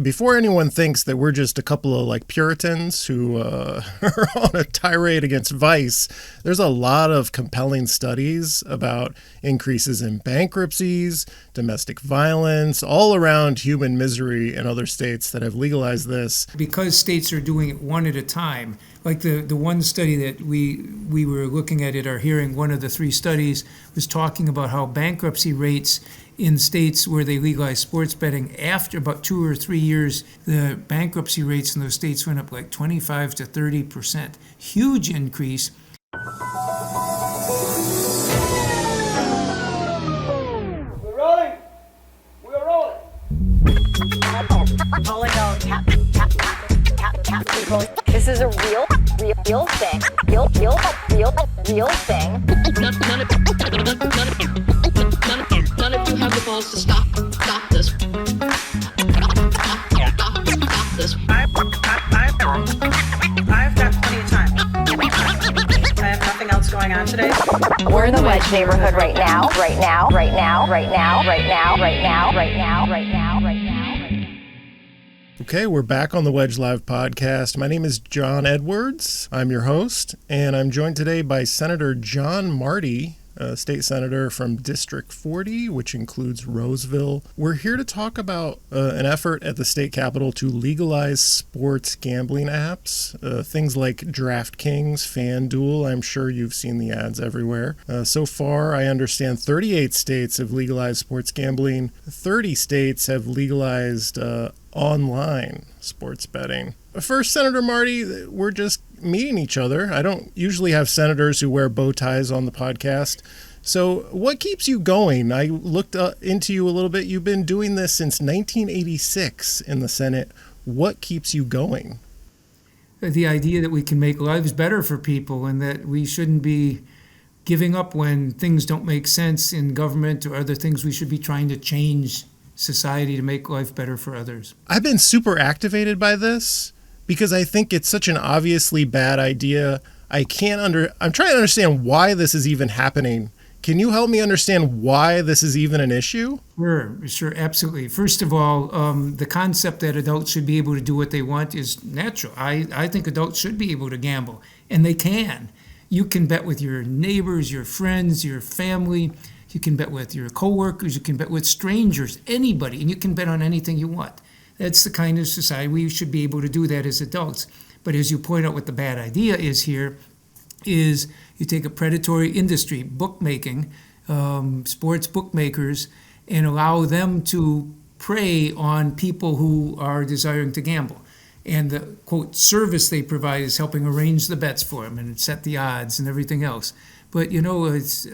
before anyone thinks that we're just a couple of like Puritans who are on a tirade against vice, there's a lot of compelling studies about increases in bankruptcies, domestic violence, all around human misery in other states that have legalized this. Because states are doing it one at a time, like the one study that we were looking at our hearing, one of the 3 studies was talking about how bankruptcy rates in states where they legalize sports betting, after about 2 or 3 years, the bankruptcy rates in those states went up like 25 to 30%. Huge increase. We're rolling. We're rolling. This is a real thing. Real thing. None of you have the balls to stop this. Stop this. I've got plenty of time. I have nothing else going on today. We're in the Wedge neighborhood right now. Okay, we're back on the Wedge Live podcast. My name is John Edwards. I'm your host, and I'm joined today by Senator John Marty, state senator from District 40, which includes Roseville. We're here to talk about an effort at the state capitol to legalize sports gambling apps, things like DraftKings, FanDuel. I'm sure you've seen the ads everywhere. So far, I understand 38 states have legalized sports gambling. 30 states have legalized online sports betting. First, Senator Marty, we're just meeting each other. I don't usually have senators who wear bow ties on the podcast. So what keeps you going? I looked into you a little bit. You've been doing this since 1986 in the Senate. What keeps you going? The idea that we can make lives better for people and that we shouldn't be giving up when things don't make sense in government or other things. We should be trying to change society to make life better for others. I've been super activated by this because I think it's such an obviously bad idea. I'm trying to understand why this is even happening. Can you help me understand why this is even an issue? Sure, absolutely. First of all, the concept that adults should be able to do what they want is natural. I think adults should be able to gamble, and they can. You can bet with your neighbors, your friends, your family. You can bet with your coworkers, you can bet with strangers, anybody, and you can bet on anything you want. That's the kind of society we should be able to do that as adults. But as you point out, what the bad idea is here is you take a predatory industry, bookmaking, sports bookmakers, and allow them to prey on people who are desiring to gamble. And the, quote, service they provide is helping arrange the bets for them and set the odds and everything else. But, it's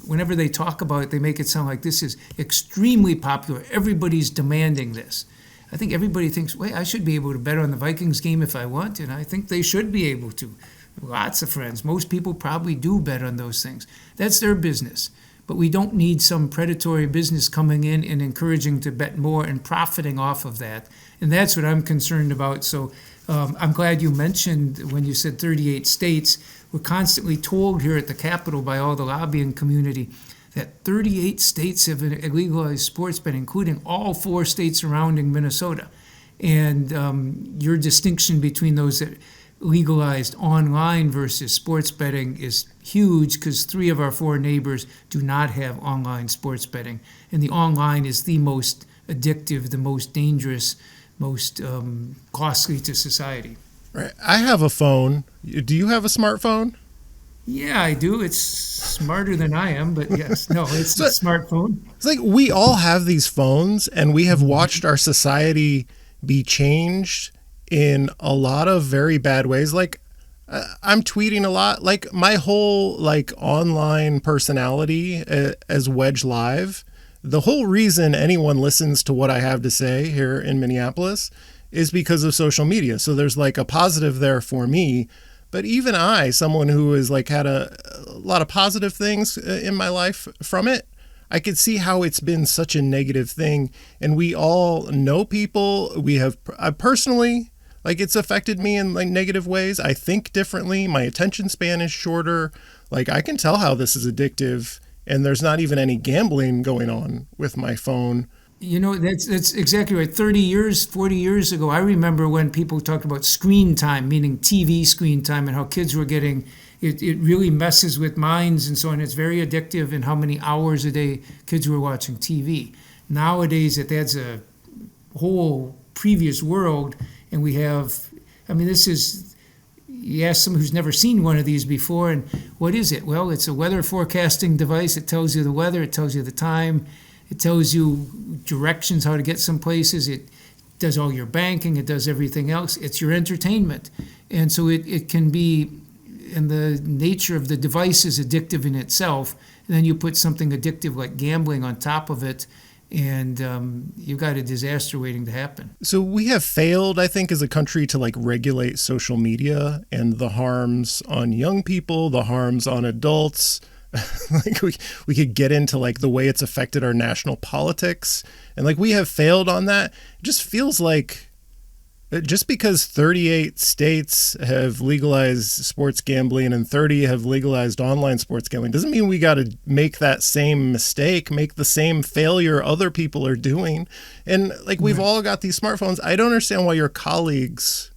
whenever they talk about it, they make it sound like this is extremely popular. Everybody's demanding this. I think everybody thinks, wait, I should be able to bet on the Vikings game if I want, and I think they should be able to. Lots of friends. Most people probably do bet on those things. That's their business. But we don't need some predatory business coming in and encouraging to bet more and profiting off of that. And that's what I'm concerned about. So I'm glad you mentioned when you said 38 states. We're constantly told here at the Capitol by all the lobbying community that 38 states have legalized sports betting, including all 4 states surrounding Minnesota. And your distinction between those that legalized online versus sports betting is huge because 3 of our 4 neighbors do not have online sports betting. And the online is the most addictive, the most dangerous, most costly to society. Right. I have a phone. Do you have a smartphone? Yeah, I do. It's smarter than I am, but yes. No, it's a smartphone. It's like we all have these phones and we have watched our society be changed in a lot of very bad ways. Like I'm tweeting a lot, like my whole like online personality as Wedge Live. The whole reason anyone listens to what I have to say here in Minneapolis is because of social media. So there's like a positive there for me. But even I, someone who has like had a lot of positive things in my life from it, I could see how it's been such a negative thing. And we all know people. I personally, like it's affected me in like negative ways. I think differently. My attention span is shorter. Like I can tell how this is addictive. And there's not even any gambling going on with my phone. That's exactly right. 30 years, 40 years ago, I remember when people talked about screen time, meaning TV screen time, and how kids were getting it really messes with minds and so on. It's very addictive, and how many hours a day kids were watching TV. Nowadays, that's a whole previous world, and we have, this is, you ask someone who's never seen one of these before, and what is it? Well, it's a weather forecasting device. It tells you the weather, it tells you the time, it tells you directions how to get some places. It does all your banking. It does everything else. It's your entertainment. And so it can be, and the nature of the device is addictive in itself. And then you put something addictive like gambling on top of it, and you've got a disaster waiting to happen. So we have failed, I think, as a country to like regulate social media and the harms on young people, the harms on adults. Like we could get into like the way it's affected our national politics, and like we have failed on that. It just feels like just because 38 states have legalized sports gambling and 30 have legalized online sports gambling doesn't mean we got to make that same mistake, make the same failure other people are doing. And like we've all got these smartphones. I don't understand why your colleagues,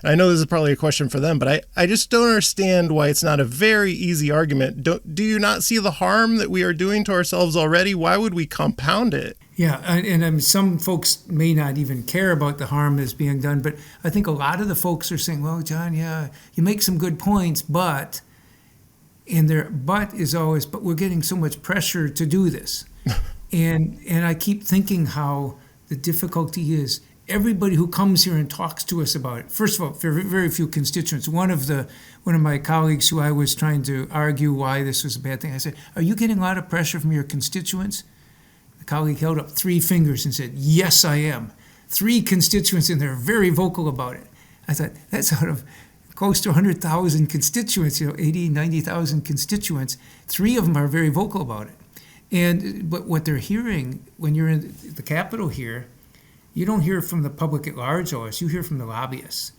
I know this is probably a question for them, but I just don't understand why it's not a very easy argument. Do you not see the harm that we are doing to ourselves already? Why would we compound it? Yeah, and some folks may not even care about the harm that's being done, but I think a lot of the folks are saying, well, John, yeah, you make some good points, but, and their but is always, but we're getting so much pressure to do this. and I keep thinking how the difficulty is everybody who comes here and talks to us about it. First of all, very, very few constituents. One of my colleagues who I was trying to argue why this was a bad thing, I said, are you getting a lot of pressure from your constituents? The colleague held up 3 fingers and said, yes, I am. 3 constituents, and they're very vocal about it. I thought, that's out of close to 100,000 constituents, 80, 90,000 constituents. 3 of them are very vocal about it. But what they're hearing when you're in the Capitol here, you don't hear from the public at large always, you hear from the lobbyists.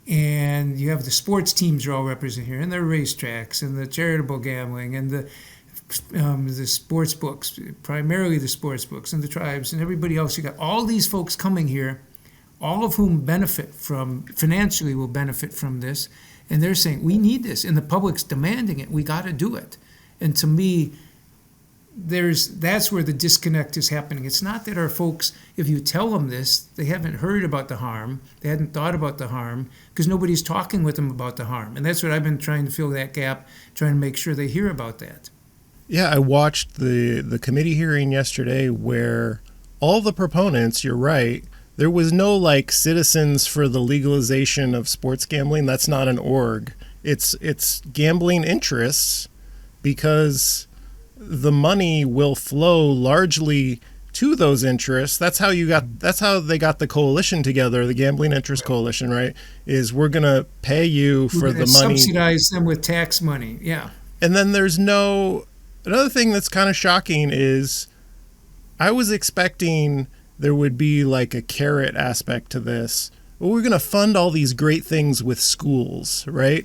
And you have the sports teams are all represented here, and the racetracks, and the charitable gambling, and the sports books, primarily the sports books, and the tribes, and everybody else. You got all these folks coming here, all of whom financially will benefit from this, and they're saying, we need this, and the public's demanding it, we got to do it. And to me, that's where the disconnect is happening. It's not that our folks, if you tell them this, they haven't heard about the harm, they hadn't thought about the harm, because nobody's talking with them about the harm. And that's what I've been trying to fill that gap, trying to make sure they hear about that. Yeah, I watched the committee hearing yesterday where all the proponents, you're right, there was no like Citizens for the Legalization of Sports Gambling. That's not an org. It's gambling interests, because the money will flow largely to those interests. That's how they got the coalition together, the Gambling Interest Coalition, right? Is we're going to pay you for the money. Subsidize them with tax money, yeah. And then another thing that's kind of shocking is I was expecting there would be like a carrot aspect to this. Well, we're going to fund all these great things with schools, right?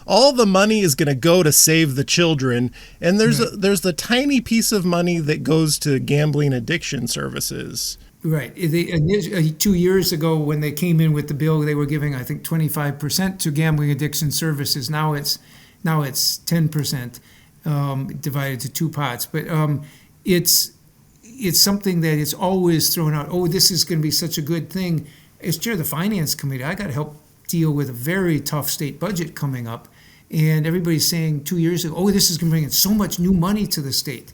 All the money is going to go to save the children. And there's the tiny piece of money that goes to gambling addiction services. Right. 2 years ago, when they came in with the bill, they were giving, I think, 25% to gambling addiction services. Now it's 10%, divided to 2 pots. But it's something that it's always thrown out. Oh, this is going to be such a good thing. As chair of the finance committee, I got to help deal with a very tough state budget coming up. And everybody's saying 2 years ago, oh, this is going to bring in so much new money to the state.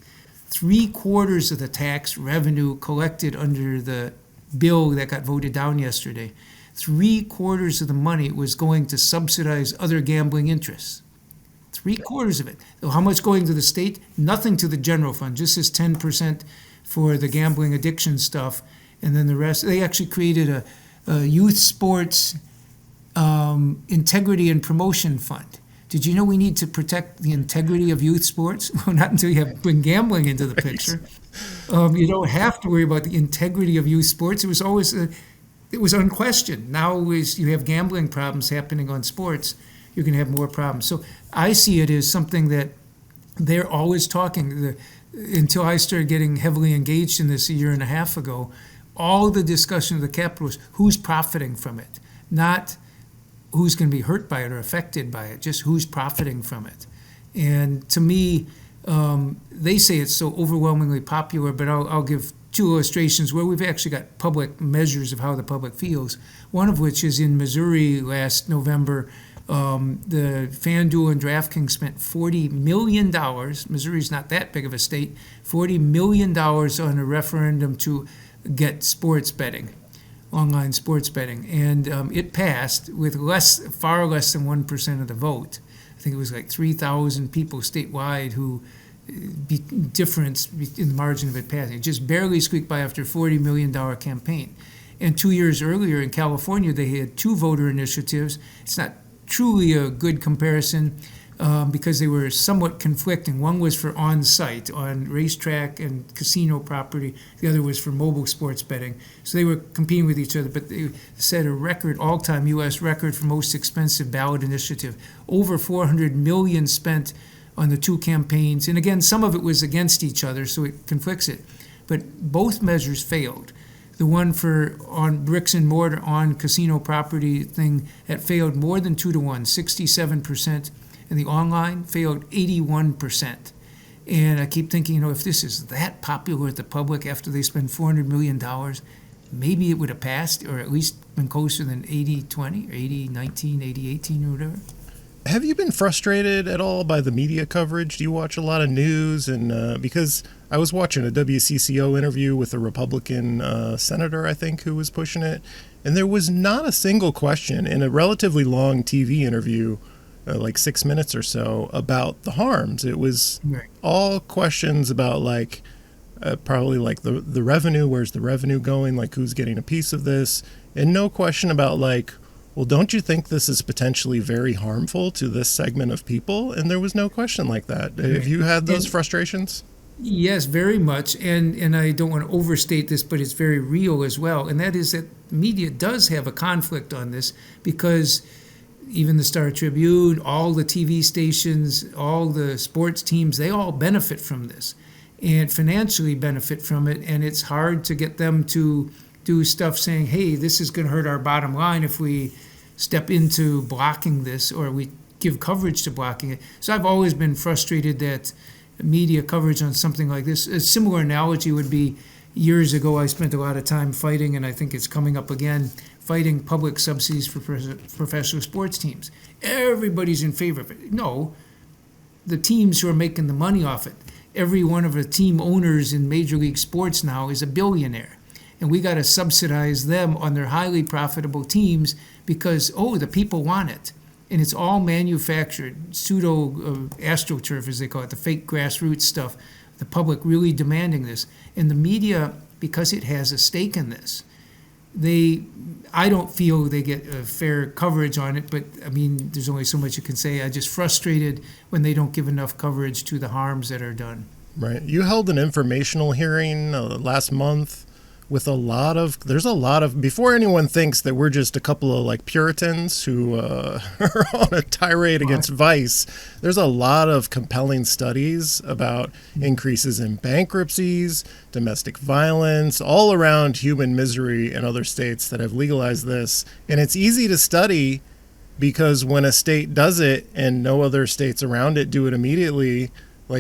3/4 of the tax revenue collected under the bill that got voted down yesterday, 3/4 of the money was going to subsidize other gambling interests. 3/4 of it. So how much going to the state? Nothing to the general fund, just as 10% for the gambling addiction stuff. And then the rest, they actually created a youth sports integrity and promotion fund. Did you know we need to protect the integrity of youth sports? Well, not until you bring gambling into the picture. You don't have to worry about the integrity of youth sports. It was always, it was unquestioned. Now as you have gambling problems happening on sports, you're going to have more problems. So I see it as something that they're always talking. until I started getting heavily engaged in this a year and a half ago, all the discussion of the capital was who's profiting from it, not who's going to be hurt by it or affected by it, just who's profiting from it. And to me, they say it's so overwhelmingly popular, but I'll give two illustrations where we've actually got public measures of how the public feels. One of which is in Missouri last November. The FanDuel and DraftKings spent $40 million. Missouri's not that big of a state. $40 million on a referendum to get sports betting, online sports betting. And it passed with far less than 1% of the vote. I think it was like 3,000 people statewide who difference in the margin of it passing. It just barely squeaked by after a $40 million campaign. And 2 years earlier in California, they had two voter initiatives. It's not truly a good comparison because they were somewhat conflicting. One was for on-site, on racetrack and casino property. The other was for mobile sports betting. So they were competing with each other, but they set a record, all-time U.S. record for most expensive ballot initiative. Over $400 million spent on the two campaigns. And again, some of it was against each other, so it conflicts it. But both measures failed. The one for on bricks and mortar on casino property thing that failed more than 2 to 1, 67%, and the online failed 81%. And I keep thinking, if this is that popular with the public after they spend $400 million, maybe it would have passed, or at least been closer than 80-20, or 80-19, 80-18, or whatever. Have you been frustrated at all by the media coverage? Do you watch a lot of news? And because I was watching a WCCO interview with a Republican senator, I think, who was pushing it, and there was not a single question in a relatively long TV interview, like 6 minutes or so, about the harms. It was all questions about probably like the revenue, where's the revenue going, like who's getting a piece of this, and no question about well, don't you think this is potentially very harmful to this segment of people? And there was no question like that. Have you had those frustrations? Yes, very much. And I don't want to overstate this, but it's very real as well. And that is that media does have a conflict on this because even the Star Tribune, all the TV stations, all the sports teams, they all benefit from this and financially benefit from it. And it's hard to get them to do stuff saying, hey, this is going to hurt our bottom line if we step into blocking this or we give coverage to blocking it. So I've always been frustrated that media coverage on something like this. A similar analogy would be years ago I spent a lot of time fighting, and I think it's coming up again, fighting public subsidies for professional sports teams. Everybody's in favor of it. No, the teams who are making the money off it. Every one of the team owners in Major League Sports now is a billionaire. And we got to subsidize them on their highly profitable teams because, the people want it. And it's all manufactured, pseudo astroturf, as they call it, the fake grassroots stuff, the public really demanding this. And the media, because it has a stake in this, I don't feel they get a fair coverage on it, but I mean, there's only so much you can say. I'm just frustrated when they don't give enough coverage to the harms that are done. Right. You held an informational hearing last month with there's a lot of, before anyone thinks that we're just a couple of Puritans who are on a tirade against vice, there's a lot of compelling studies about increases in bankruptcies, domestic violence, all around human misery in other states that have legalized this. And it's easy to study because when a state does it and no other states around it do it immediately,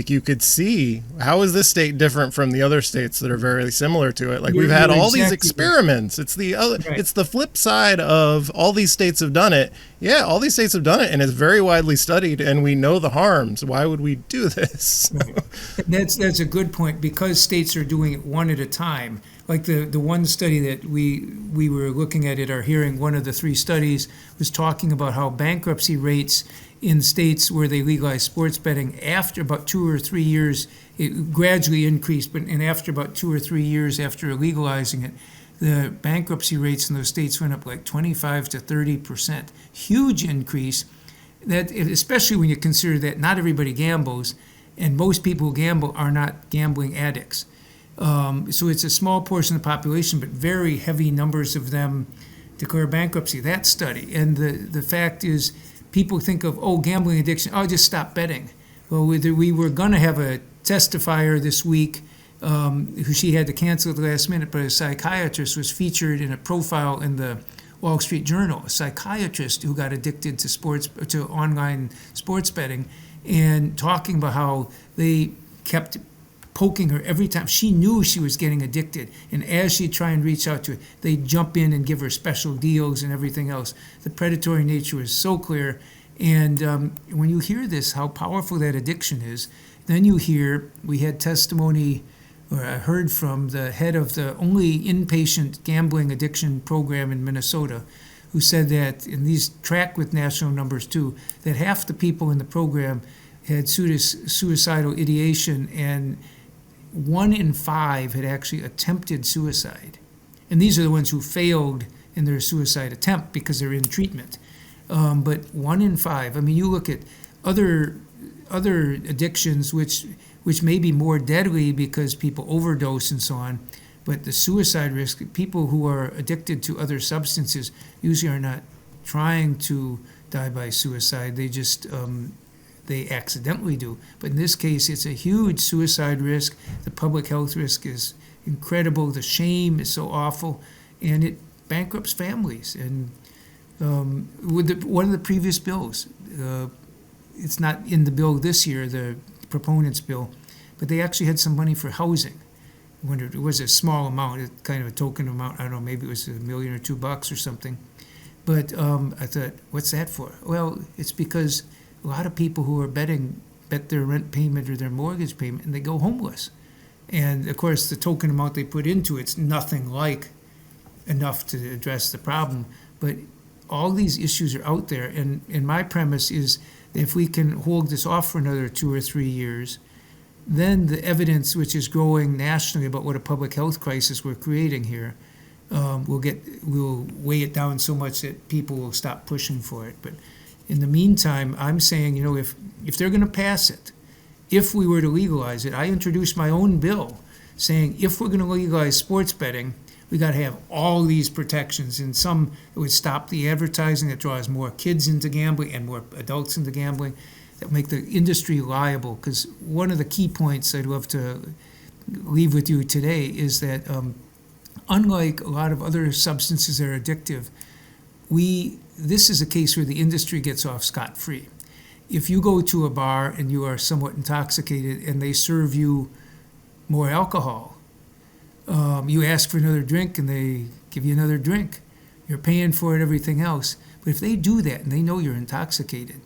you could see, how is this state different from the other states that are very similar to it? We've had all these experiments. It's the other, It's the flip side of all these states have done it. Yeah, all these states have done it, and it's very widely studied, and we know the harms. Why would we do this? That's a good point, because states are doing it one at a time. Like the one study that we were looking at our hearing, one of the three studies was talking about how bankruptcy rates in states where they legalized sports betting, after about 2 or 3 years, it gradually increased, and after about 2 or 3 years after legalizing it, the bankruptcy rates in those states went up 25 to 30%. Huge increase, that especially when you consider that not everybody gambles, and most people who gamble are not gambling addicts. So it's a small portion of the population, but very heavy numbers of them declare bankruptcy, that study. And the fact is, people think of, gambling addiction, just stop betting. Well, we were going to have a testifier this week, who she had to cancel at the last minute, but a psychiatrist was featured in a profile in the Wall Street Journal, a psychiatrist who got addicted to online sports betting, and talking about how they kept poking her every time. She knew she was getting addicted, and as she'd try and reach out to her, they'd jump in and give her special deals and everything else. The predatory nature was so clear, and when you hear this, how powerful that addiction is, then you hear, we had testimony, or I heard from the head of the only inpatient gambling addiction program in Minnesota, who said that, and these track with national numbers too, that half the people in the program had suicidal ideation, and 1 in 5 had actually attempted suicide. And these are the ones who failed in their suicide attempt because they're in treatment. But 1 in 5, I mean, you look at other addictions which may be more deadly because people overdose and so on, but the suicide risk, people who are addicted to other substances usually are not trying to die by suicide. They just they accidentally do. But in this case, it's a huge suicide risk. The public health risk is incredible. The shame is so awful, and it bankrupts families. And with one of the previous bills, it's not in the bill this year, the proponents' bill, but they actually had some money for housing. I wondered, it was a small amount, kind of a token amount. I don't know, maybe it was $1 million or $2 or something. But I thought, what's that for? Well, it's because a lot of people who are bet their rent payment or their mortgage payment, and they go homeless. And of course, the token amount they put into it's nothing like enough to address the problem. But all these issues are out there, and my premise is that if we can hold this off for another 2 or 3 years, then the evidence which is growing nationally about what a public health crisis we're creating here will weigh it down so much that people will stop pushing for it. But in the meantime, I'm saying, if they're going to pass it, if we were to legalize it, I introduced my own bill saying if we're going to legalize sports betting, we got to have all these protections. And some, it would stop the advertising that draws more kids into gambling and more adults into gambling, that make the industry liable. Because one of the key points I'd love to leave with you today is that unlike a lot of other substances that are addictive, this is a case where the industry gets off scot-free. If you go to a bar and you are somewhat intoxicated and they serve you more alcohol, you ask for another drink and they give you another drink. You're paying for it, everything else. But if they do that and they know you're intoxicated,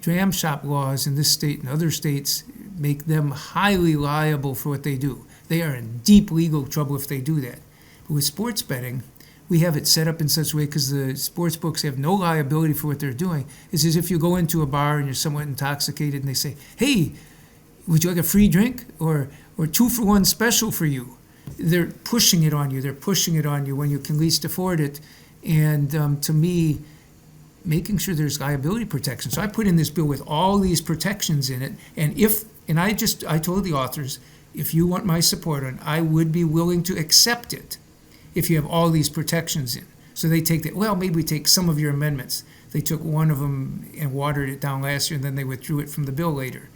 dram shop laws in this state and other states make them highly liable for what they do. They are in deep legal trouble if they do that. But with sports betting, we have it set up in such a way, because the sports books have no liability for what they're doing. It's as if you go into a bar and you're somewhat intoxicated and they say, hey, would you like a free drink or 2-for-1 special for you? They're pushing it on you. They're pushing it on you when you can least afford it. And to me, making sure there's liability protection. So I put in this bill with all these protections in it. And I told the authors, if you want my support on it, I would be willing to accept it if you have all these protections in. So they take that, well, maybe we take some of your amendments. They took one of them and watered it down last year, and then they withdrew it from the bill later.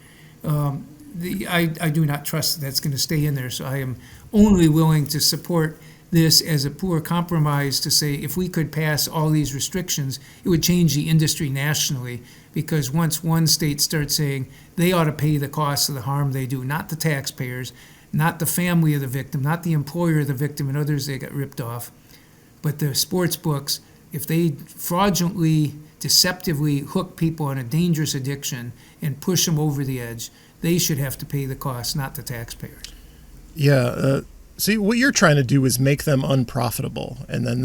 I do not trust that's going to stay in there, so I am only willing to support this as a poor compromise to say if we could pass all these restrictions, it would change the industry nationally, because once one state starts saying they ought to pay the cost of the harm they do, not the taxpayers, not the family of the victim, not the employer of the victim and others that got ripped off, but the sports books, if they fraudulently, deceptively hook people on a dangerous addiction and push them over the edge, they should have to pay the cost, not the taxpayers. Yeah. See, what you're trying to do is make them unprofitable, and then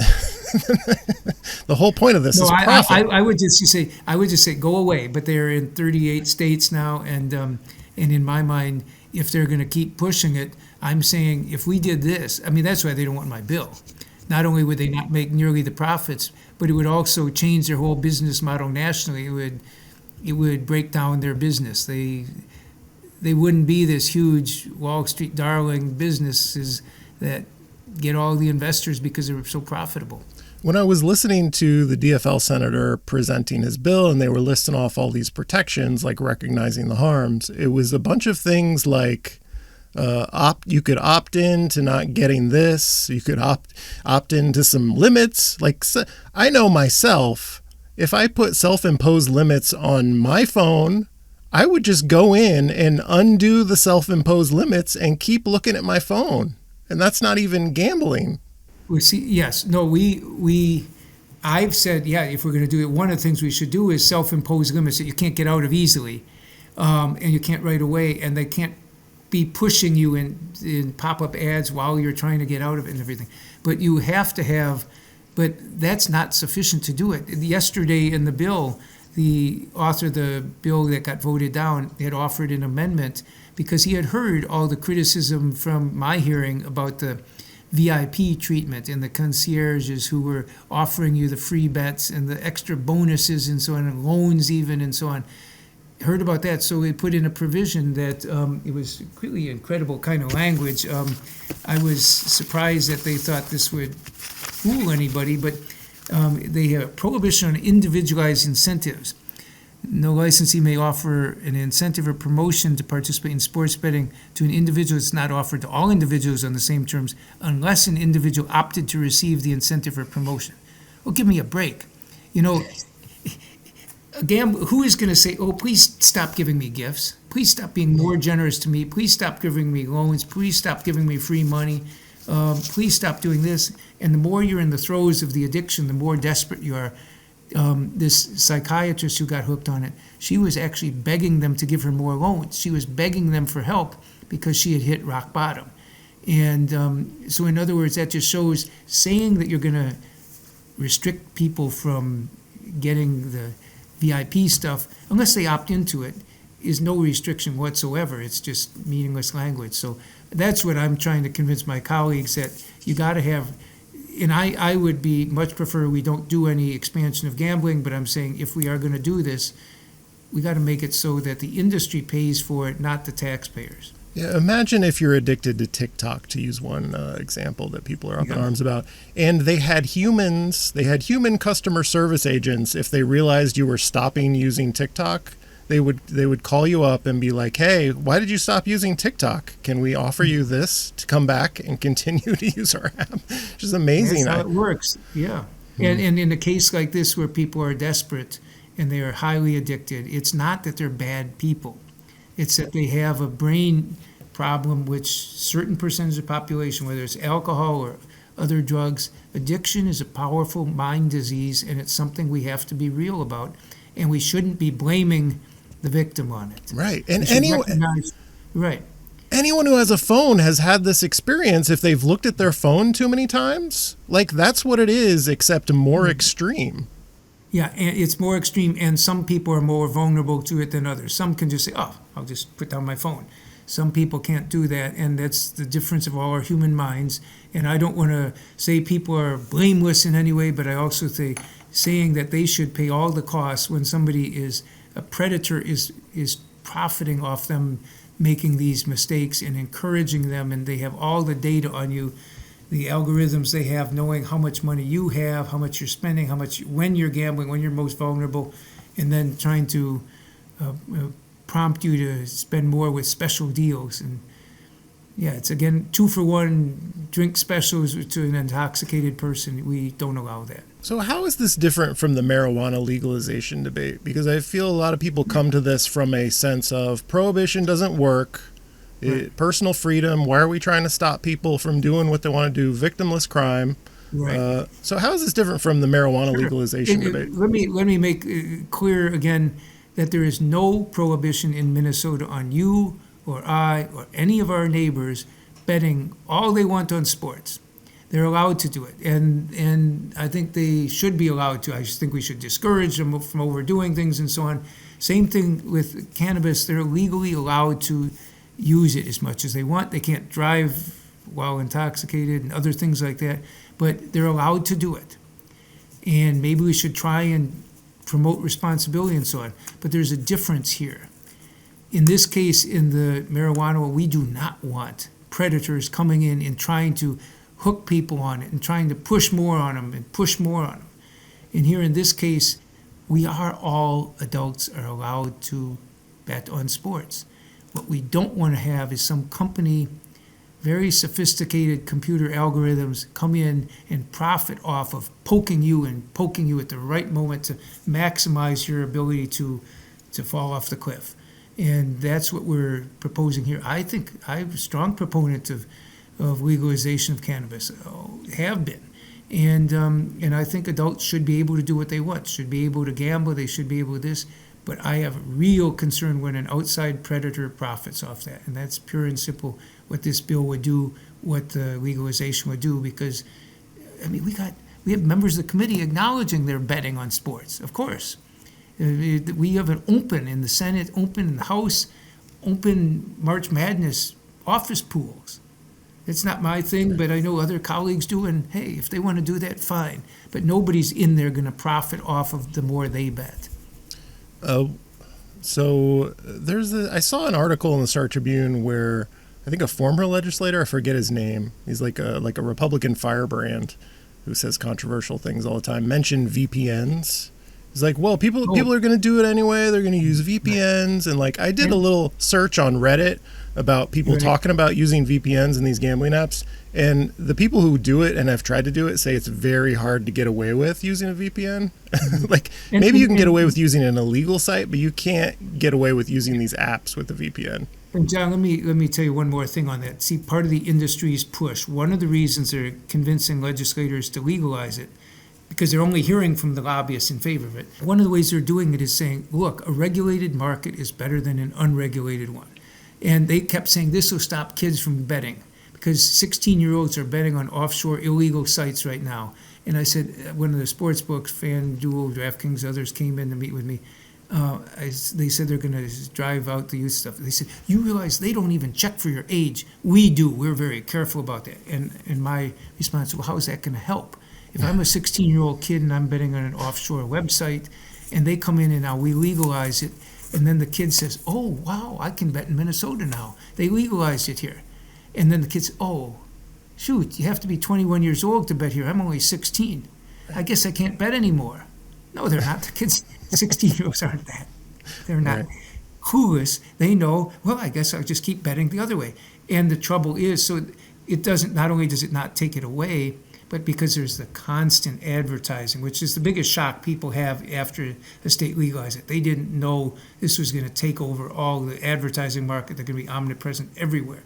the whole point of this is profit. I would just say go away. But they're in 38 states now, and in my mind, if they're going to keep pushing it, I'm saying if we did this, I mean, that's why they don't want my bill. Not only would they not make nearly the profits, but it would also change their whole business model nationally. It would break down their business. They wouldn't be this huge Wall Street darling businesses that get all the investors because they were so profitable. When I was listening to the DFL senator presenting his bill and they were listing off all these protections, like recognizing the harms, it was a bunch of things like you could opt in to not getting this. You could opt into some limits. Like, I know myself, if I put self-imposed limits on my phone, I would just go in and undo the self-imposed limits and keep looking at my phone. And that's not even gambling. We see, yes, no, I've said, yeah, if we're going to do it, one of the things we should do is self-impose limits that you can't get out of easily, and you can't right away, and they can't be pushing you in pop-up ads while you're trying to get out of it and everything. But you have to have, but that's not sufficient to do it. Yesterday in the bill, the author of the bill that got voted down had offered an amendment because he had heard all the criticism from my hearing about the VIP treatment and the concierges who were offering you the free bets and the extra bonuses and so on, and loans even and so on. Heard about that, so we put in a provision that it was really incredible kind of language. I was surprised that they thought this would fool anybody, but they have a prohibition on individualized incentives. No licensee may offer an incentive or promotion to participate in sports betting to an individual that's not offered to all individuals on the same terms unless an individual opted to receive the incentive or promotion. Well, give me a break. You know, who is going to say, oh, please stop giving me gifts. Please stop being more generous to me. Please stop giving me loans. Please stop giving me free money. Please stop doing this. And the more you're in the throes of the addiction, the more desperate you are. This psychiatrist who got hooked on it, she was actually begging them to give her more loans. She was begging them for help because she had hit rock bottom. And so in other words, that just shows saying that you're going to restrict people from getting the VIP stuff, unless they opt into it, is no restriction whatsoever. It's just meaningless language. So that's what I'm trying to convince my colleagues, that you got to have. And I would be much prefer we don't do any expansion of gambling, but I'm saying if we are going to do this, we got to make it so that the industry pays for it, not the taxpayers. Yeah, imagine if you're addicted to TikTok, to use one example that people are up in arms about, and they had human customer service agents. If they realized you were stopping using TikTok, they would call you up and be like, hey, why did you stop using TikTok? Can we offer you this to come back and continue to use our app? Which is amazing. That's how it works, yeah. And in a case like this where people are desperate and they are highly addicted, it's not that they're bad people. It's that they have a brain problem, which certain percentage of the population, whether it's alcohol or other drugs, addiction is a powerful mind disease, and it's something we have to be real about. And we shouldn't be blaming the victim on it. Right. And right. Anyone who has a phone has had this experience if they've looked at their phone too many times. Like, that's what it is, except more extreme. Yeah, and it's more extreme, and some people are more vulnerable to it than others. Some can just say, oh, I'll just put down my phone. Some people can't do that, and that's the difference of all our human minds. And I don't want to say people are blameless in any way, but I also think saying that they should pay all the costs when somebody is a predator is profiting off them making these mistakes and encouraging them, and they have all the data on you, the algorithms they have, knowing how much money you have, how much you're spending, how much when you're gambling, when you're most vulnerable, and then trying to prompt you to spend more with special deals. And yeah, it's again 2-for-1 drink specials to an intoxicated person. We don't allow that. So how is this different from the marijuana legalization debate? Because I feel a lot of people come to this from a sense of prohibition doesn't work, personal freedom, why are we trying to stop people from doing what they want to do, victimless crime. Right. So how is this different from the marijuana legalization debate? Let me make clear again that there is no prohibition in Minnesota on you or I or any of our neighbors betting all they want on sports. They're allowed to do it, and I think they should be allowed to. I just think we should discourage them from overdoing things and so on. Same thing with cannabis. They're legally allowed to use it as much as they want. They can't drive while intoxicated and other things like that, but they're allowed to do it. And maybe we should try and promote responsibility and so on. But there's a difference here. In this case, in the marijuana, we do not want predators coming in and trying to hook people on it and trying to push more on them and push more on them. And here in this case, we are all adults are allowed to bet on sports. What we don't want to have is some company, very sophisticated computer algorithms come in and profit off of poking you at the right moment to maximize your ability to fall off the cliff. And that's what we're proposing here. I think I'm a strong proponent of legalization of cannabis, have been. And I think adults should be able to do what they want, should be able to gamble, they should be able to this. But I have real concern when an outside predator profits off that. And that's pure and simple what this bill would do, what the legalization would do, because, I mean, we have members of the committee acknowledging they're betting on sports, of course. We have an open in the Senate, open in the House, open March Madness office pools. It's not my thing, but I know other colleagues do, and hey, if they want to do that, fine. But nobody's in there going to profit off of the more they bet. So I saw an article in the Star Tribune where I think a former legislator, I forget his name, he's like a Republican firebrand who says controversial things all the time, mentioned VPNs. He's like, well, people are going to do it anyway. They're going to use VPNs. And like, I did a little search on Reddit about people talking about using VPNs in these gambling apps. And the people who do it and have tried to do it say it's very hard to get away with using a VPN. Like, maybe you can get away with using an illegal site, but you can't get away with using these apps with the VPN. And John, let me tell you one more thing on that. See, part of the industry's push, one of the reasons they're convincing legislators to legalize it, because they're only hearing from the lobbyists in favor of it. One of the ways they're doing it is saying, look, a regulated market is better than an unregulated one. And they kept saying this will stop kids from betting, because 16-year-olds are betting on offshore illegal sites right now. And I said, one of the sports books, FanDuel, DraftKings, others came in to meet with me. They said they're going to drive out the youth stuff. They said, you realize they don't even check for your age. We do. We're very careful about that. And my response, well, how is that going to help? If I'm a 16-year-old kid and I'm betting on an offshore website and they come in and now we legalize it, and then the kid says, oh, wow, I can bet in Minnesota now. They legalized it here. And then the kid says, oh, shoot, you have to be 21 years old to bet here. I'm only 16. I guess I can't bet anymore. No, they're not. The kids, 16-year-olds aren't that. They're not clueless. They know, well, I guess I'll just keep betting the other way. And the trouble is, so it doesn't, not only does it not take it away, but because there's the constant advertising, which is the biggest shock people have after the state legalized it. They didn't know this was going to take over all the advertising market. They're going to be omnipresent everywhere.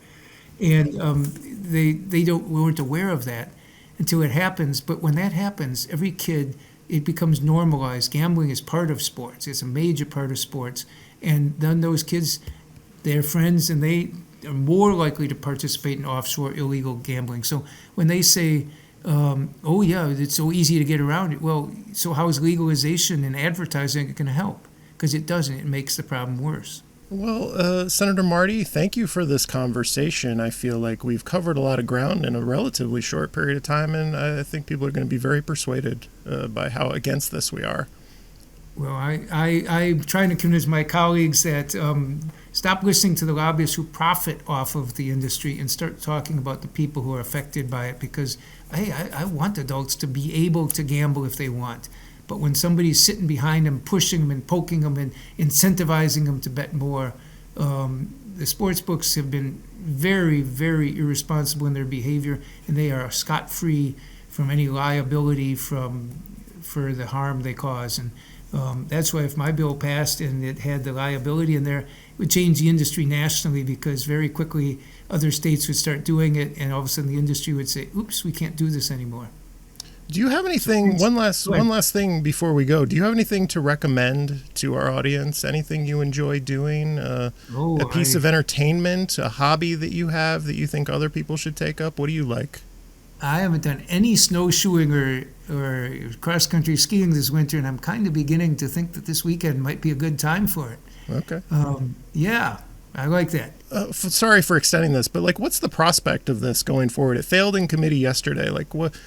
And they weren't aware of that until it happens. But when that happens, every kid, it becomes normalized. Gambling is part of sports. It's a major part of sports. And then those kids, they're friends, and they are more likely to participate in offshore illegal gambling. So when they say, oh yeah, it's so easy to get around it. Well, so how is legalization and advertising going to help? Because it doesn't. It makes the problem worse. Well, Senator Marty, thank you for this conversation. I feel like we've covered a lot of ground in a relatively short period of time, and I think people are going to be very persuaded by how against this we are. Well, I'm trying to convince my colleagues that stop listening to the lobbyists who profit off of the industry and start talking about the people who are affected by it, because, hey, I want adults to be able to gamble if they want. But when somebody's sitting behind them, pushing them and poking them and incentivizing them to bet more, the sports books have been very, very irresponsible in their behavior, and they are scot-free from any liability for the harm they cause. And that's why if my bill passed and it had the liability in there, it would change the industry nationally, because very quickly other states would start doing it, and all of a sudden the industry would say, oops, we can't do this anymore. Do you have anything, one last thing before we go, do you have anything to recommend to our audience? Anything you enjoy doing? A piece of entertainment, a hobby that you have that you think other people should take up? What do you like? I haven't done any snowshoeing or cross-country skiing this winter, and I'm kind of beginning to think that this weekend might be a good time for it. Okay. Yeah, I like that. Sorry for extending this, but like, what's the prospect of this going forward? It failed in committee yesterday. Like, what?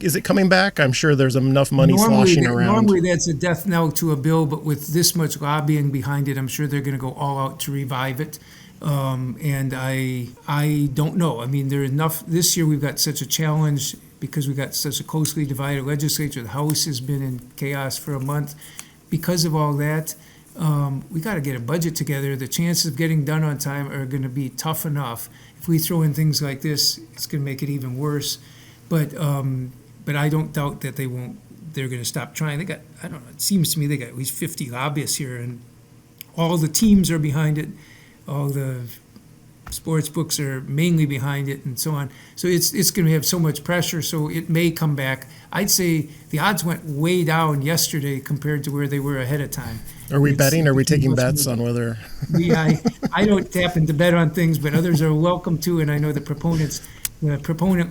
Is it coming back? I'm sure there's enough money sloshing around. Normally that's a death knell to a bill, but with this much lobbying behind it, I'm sure they're going to go all out to revive it. And I don't know. I mean, there are enough. This year we've got such a challenge because we've got such a closely divided legislature. The House has been in chaos for a month. Because of all that, we got to get a budget together. The chances of getting done on time are going to be tough enough. If we throw in things like this, it's going to make it even worse. But I don't doubt that they're going to stop trying. They got, I don't know, it seems to me they got at least 50 lobbyists here, and all the teams are behind it. All the sports books are mainly behind it, and so on. So it's going to have so much pressure, so it may come back. I'd say the odds went way down yesterday compared to where they were ahead of time. Are we betting? Are we taking bets on whether? I don't happen to bet on things, but others are welcome to, and I know the proponent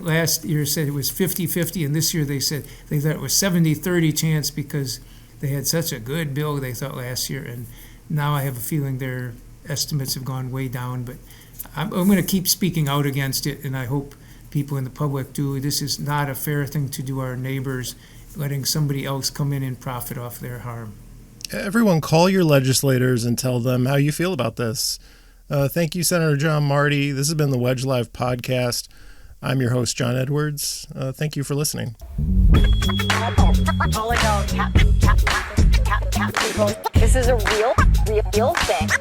last year said it was 50-50, and this year they said they thought it was 70-30 chance because they had such a good bill they thought last year, and now I have a feeling their estimates have gone way down. But I'm going to keep speaking out against it, and I hope people in the public do. This is not a fair thing to do our neighbors, letting somebody else come in and profit off their harm. Everyone, call your legislators and tell them how you feel about this. Thank you, Senator John Marty. This has been the Wedge Live podcast. I'm your host, John Edwards. Thank you for listening. This is a real thing. Real thing.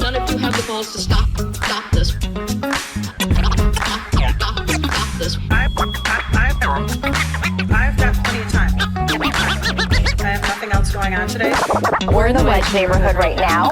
None of you have the balls to stop this. Stop this. I've got plenty of time. I have nothing else going on today. We're in the Wedge neighborhood right now.